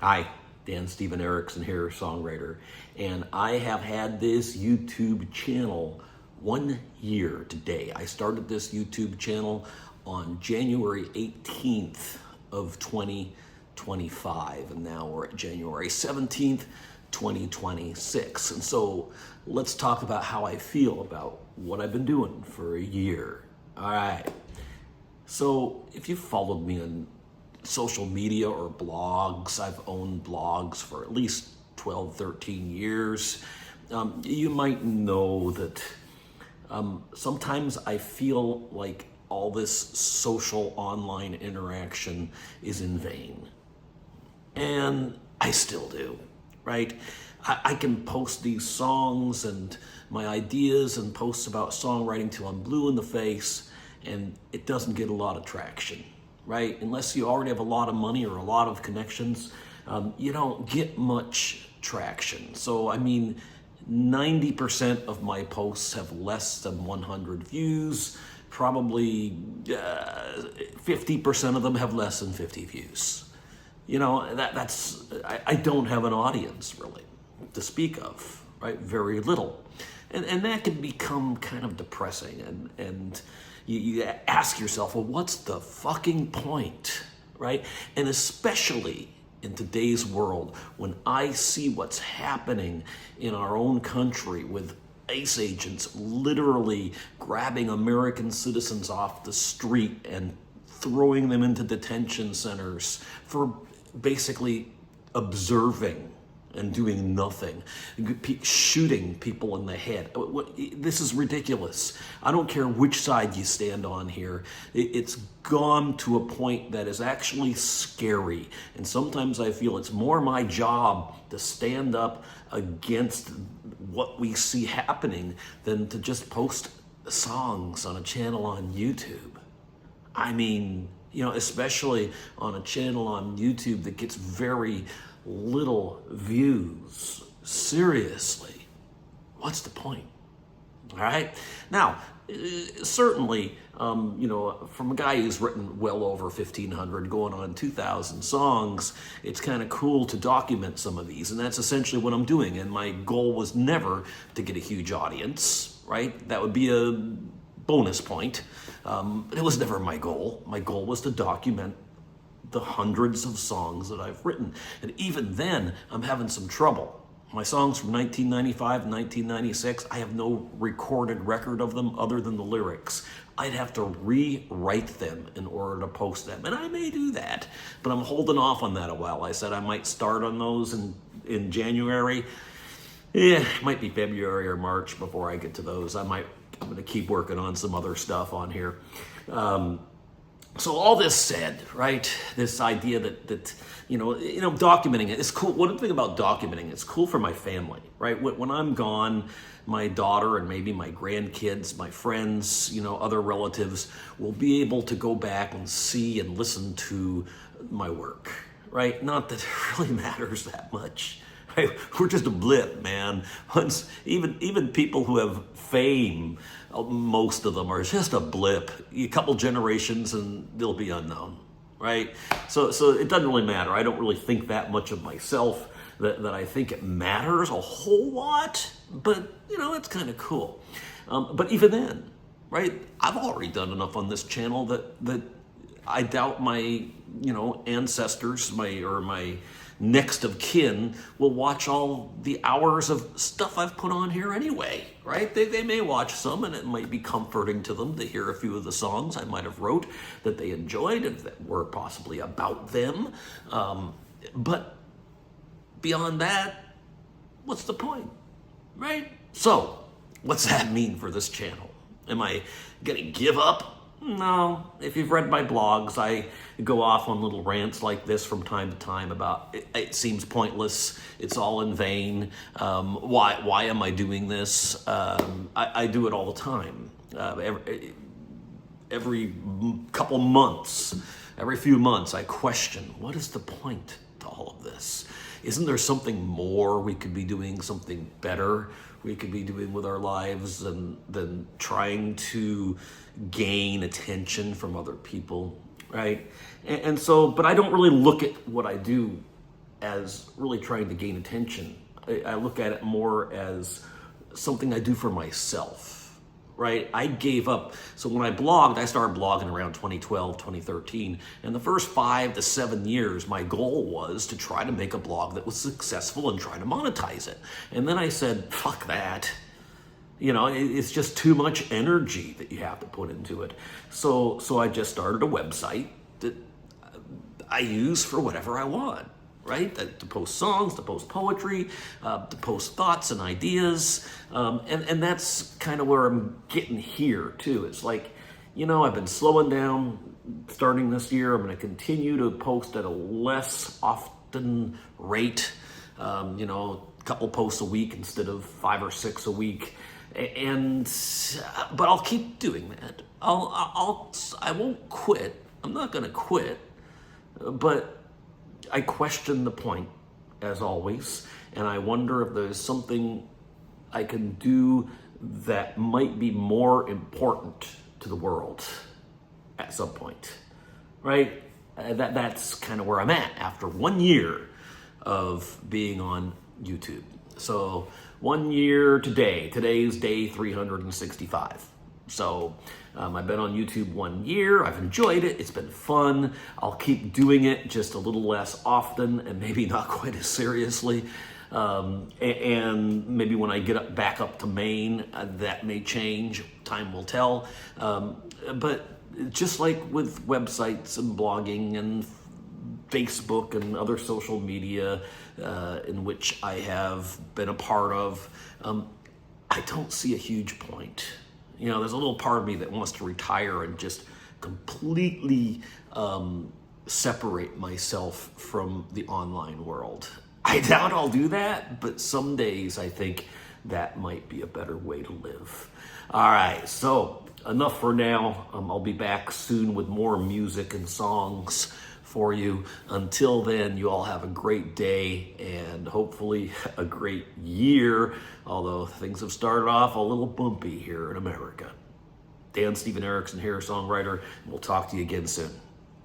Hi, Dan Stephen Erickson here, Songwriter, and I have had this YouTube channel 1 year today. I started this YouTube channel on January 18th of 2025, and now we're at January 17th, 2026. And so let's talk about how I feel about what I've been doing for a year. All right. So if you followed me on social media or blogs, I've owned blogs for at least 12, 13 years. You might know that sometimes I feel like all this social online interaction is in vain. And I still do, right? I can post these songs and my ideas and posts about songwriting till I'm blue in the face, and it doesn't get a lot of traction, right? Unless you already have a lot of money or a lot of connections, you don't get much traction. So, 90% of my posts have less than 100 views. Probably 50% of them have less than 50 views. I don't have an audience really to speak of, right? Very little. And that can become kind of depressing, and you ask yourself, well, what's the fucking point, right? And especially in today's world, when I see what's happening in our own country with ICE agents literally grabbing American citizens off the street and throwing them into detention centers for basically observing and doing nothing, shooting people in the head. This is ridiculous. I don't care which side you stand on here. It's gone to a point that is actually scary. And sometimes I feel it's more my job to stand up against what we see happening than to just post songs on a channel on YouTube. Especially on a channel on YouTube that gets very little views. Seriously, what's the point? All right. Now, certainly, from a guy who's written well over 1,500, going on 2,000 songs, it's kind of cool to document some of these, and that's essentially what I'm doing. And my goal was never to get a huge audience, right? That would be a bonus point. But it was never my goal. My goal was to document the hundreds of songs that I've written. And even then, I'm having some trouble. My songs from 1995 and 1996, I have no recorded record of them other than the lyrics. I'd have to rewrite them in order to post them. And I may do that, but I'm holding off on that a while. I said I might start on those in January. It might be February or March before I get to those. I'm going to keep working on some other stuff on here. So all this said, right, this idea that documenting it is cool. One thing about documenting, it's cool for my family, right? When I'm gone, my daughter and maybe my grandkids, my friends, other relatives will be able to go back and see and listen to my work, right? Not that it really matters that much. Right? We're just a blip, man. Even people who have fame, most of them are just a blip. A couple generations and they'll be unknown, right? So it doesn't really matter. I don't really think that much of myself that I think it matters a whole lot, but it's kind of cool. But even then, right? I've already done enough on this channel that I doubt my ancestors, my next of kin will watch all the hours of stuff I've put on here anyway, right? They may watch some, and it might be comforting to them to hear a few of the songs I might have wrote that they enjoyed and that were possibly about them. But beyond that, what's the point, right? So what's that mean for this channel? Am I gonna give up? No. If you've read my blogs, I go off on little rants like this from time to time about it seems pointless, it's all in vain, why am I doing this? I do it all the time. Every couple months, every few months, I question, what is the point to all of this? Isn't there something more we could be doing, something better we could be doing with our lives than trying to gain attention from other people, right? And so, but I don't really look at what I do as really trying to gain attention. I look at it more as something I do for myself, right? I gave up. So when I blogged, I started blogging around 2012, 2013. And the first 5 to 7 years, my goal was to try to make a blog that was successful and try to monetize it. And then I said, fuck that. You know, it's just too much energy that you have to put into it. So I just started a website that I use for whatever I want, right? To post songs, to post poetry, to post thoughts and ideas. And that's kind of where I'm getting here too. It's like, you know, I've been slowing down starting this year. I'm going to continue to post at a less often rate, you know, a couple posts a week instead of 5 or 6 a week. But I'll keep doing that. I won't quit. I'm not going to quit, but I question the point as always. And I wonder if there's something I can do that might be more important to the world at some point, right? That's kind of where I'm at after 1 year of being on YouTube. So 1 year today. Today's day 365. So I've been on YouTube 1 year. I've enjoyed it. It's been fun. I'll keep doing it just a little less often and maybe not quite as seriously. And maybe when I get back up to Maine, that may change. Time will tell. But just like with websites and blogging and Facebook and other social media in which I have been a part of, I don't see a huge point. You know, there's a little part of me that wants to retire and just completely separate myself from the online world. I doubt I'll do that, but some days I think that might be a better way to live. All right, so enough for now. I'll be back soon with more music and songs for you. Until then, you all have a great day and hopefully a great year, although things have started off a little bumpy here in America. Dan Stephen Erickson here, Songwriter, and we'll talk to you again soon.